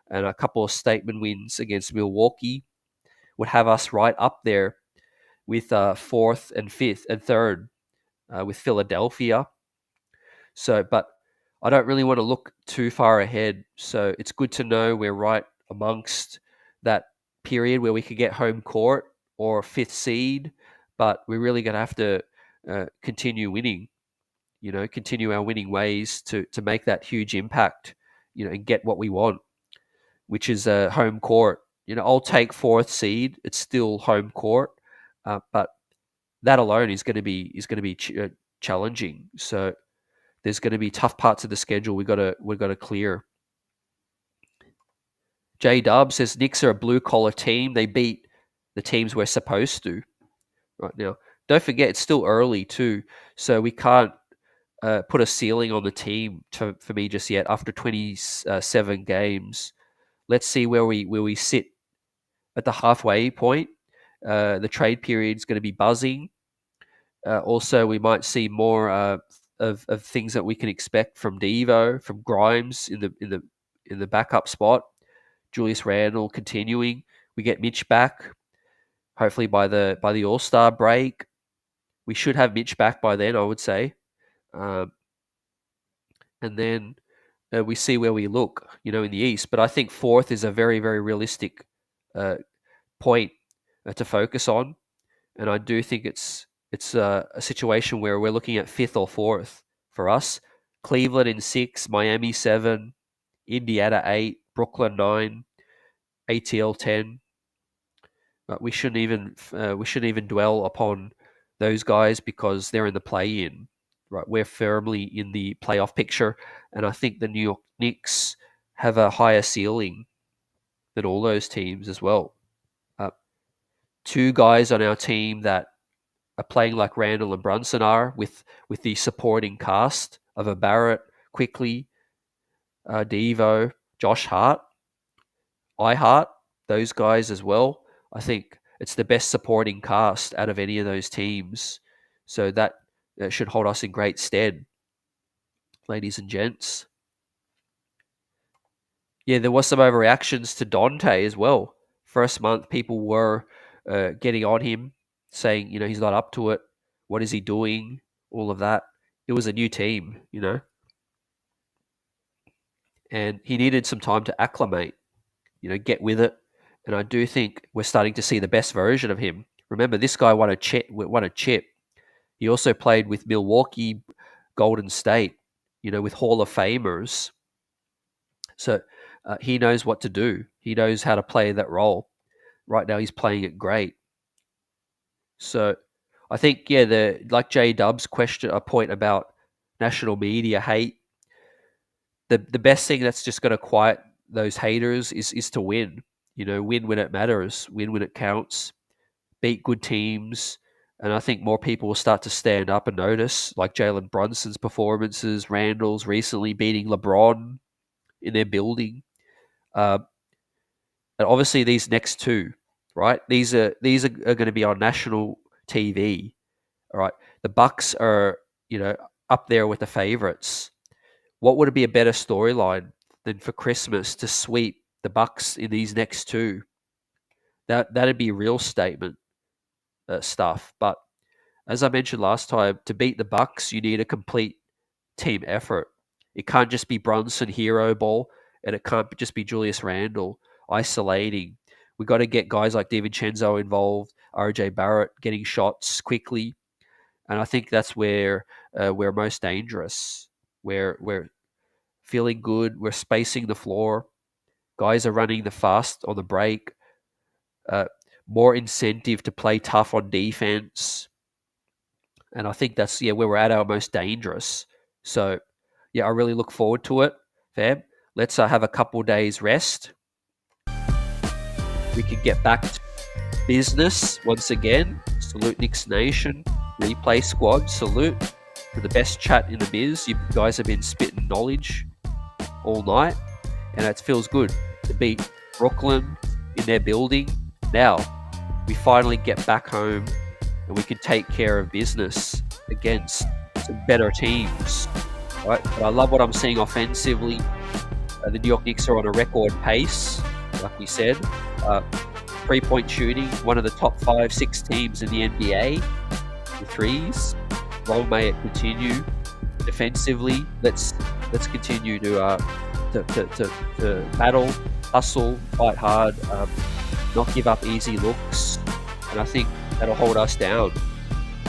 and a couple of statement wins against Milwaukee would have us right up there with 4th and 5th and 3rd with Philadelphia. So, but I don't really want to look too far ahead. So it's good to know we're right amongst that period where we could get home court or 5th seed, but we're really going to have to continue winning. Continue our winning ways to make that huge impact, and get what we want, which is a home court. I'll take 4th seed. It's still home court, but that alone is going to be challenging. So there's going to be tough parts of the schedule we've got to clear. J Dub says Knicks are a blue collar team. They beat the teams we're supposed to right now. don't forget it's still early too, so we can't put a ceiling on the team for me just yet. After 27 games, let's see where we sit at the halfway point. The trade period is going to be buzzing. Also, we might see more of things that we can expect from Devo, from Grimes in the backup spot. Julius Randle continuing. We get Mitch back, hopefully by the All-Star break. We should have Mitch back by then, I would say. And then we see where we look, in the East. But I think fourth is a very, very realistic point to focus on, and I do think it's a situation where we're looking at fifth or fourth for us. Cleveland in 6, Miami 7, Indiana 8, Brooklyn 9, ATL 10. But we shouldn't even dwell upon those guys because they're in the play-in. Right, we're firmly in the playoff picture, and I think the New York Knicks have a higher ceiling than all those teams as well. Two guys on our team that are playing like Randle and Brunson are, with the supporting cast of a Barrett, Quickly, Devo, Josh Hart, Heart, those guys as well. I think it's the best supporting cast out of any of those teams. So that should hold us in great stead, ladies and gents. Yeah, there was some overreactions to Dante as well. First month, people were getting on him, saying, he's not up to it. What is he doing? All of that. It was a new team, and he needed some time to acclimate, get with it. And I do think we're starting to see the best version of him. Remember, this guy won a chip. He also played with Milwaukee, Golden State, with Hall of Famers. So he knows what to do. He knows how to play that role. Right now, he's playing it great. So I think, like J Dub's point about national media hate, the best thing that's just going to quiet those haters is to win. Win when it matters, win when it counts, beat good teams. And I think more people will start to stand up and notice, like Jalen Brunson's performances, Randall's recently beating LeBron in their building. And obviously these next two, right? These are going to be on national TV. All right. The Bucks are, up there with the favorites. What would it be a better storyline than for Christmas to sweep the Bucks in these next two? That'd be real statement stuff. But as I mentioned last time, to beat the Bucks, you need a complete team effort. It can't just be Brunson hero ball, and it can't just be Julius Randle isolating. We got to get guys like DiVincenzo involved, RJ Barrett getting shots quickly, and I think that's where we're most dangerous. We're feeling good. We're spacing the floor. Guys are running the fast on the break. More incentive to play tough on defense. And I think that's where we're at our most dangerous. So, I really look forward to it, fam. Let's have a couple days rest. We can get back to business once again. Salute Knicks Nation, Replay Squad, salute for the best chat in the biz. You guys have been spitting knowledge all night, and it feels good to beat Brooklyn in their building. Now, we finally get back home and we can take care of business against some better teams. Right? But I love what I'm seeing offensively. The New York Knicks are on a record pace, like we said. 3-point shooting, one of the top 5-6 teams in the NBA. The threes. Long may it continue. Defensively, let's continue to battle, hustle, fight hard, not give up easy looks, and I think that'll hold us down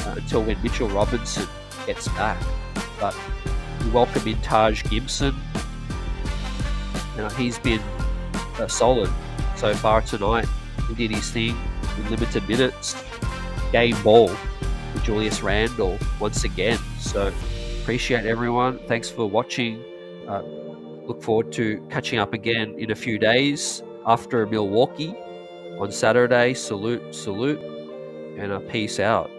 until when Mitchell Robinson gets back. But we welcome in Taj Gibson. He's been solid so far tonight. He did his thing in limited minutes. Game ball for Julius Randle once again. So appreciate everyone. Thanks for watching. Look forward to catching up again in a few days after Milwaukee on Saturday. Salute, and peace out.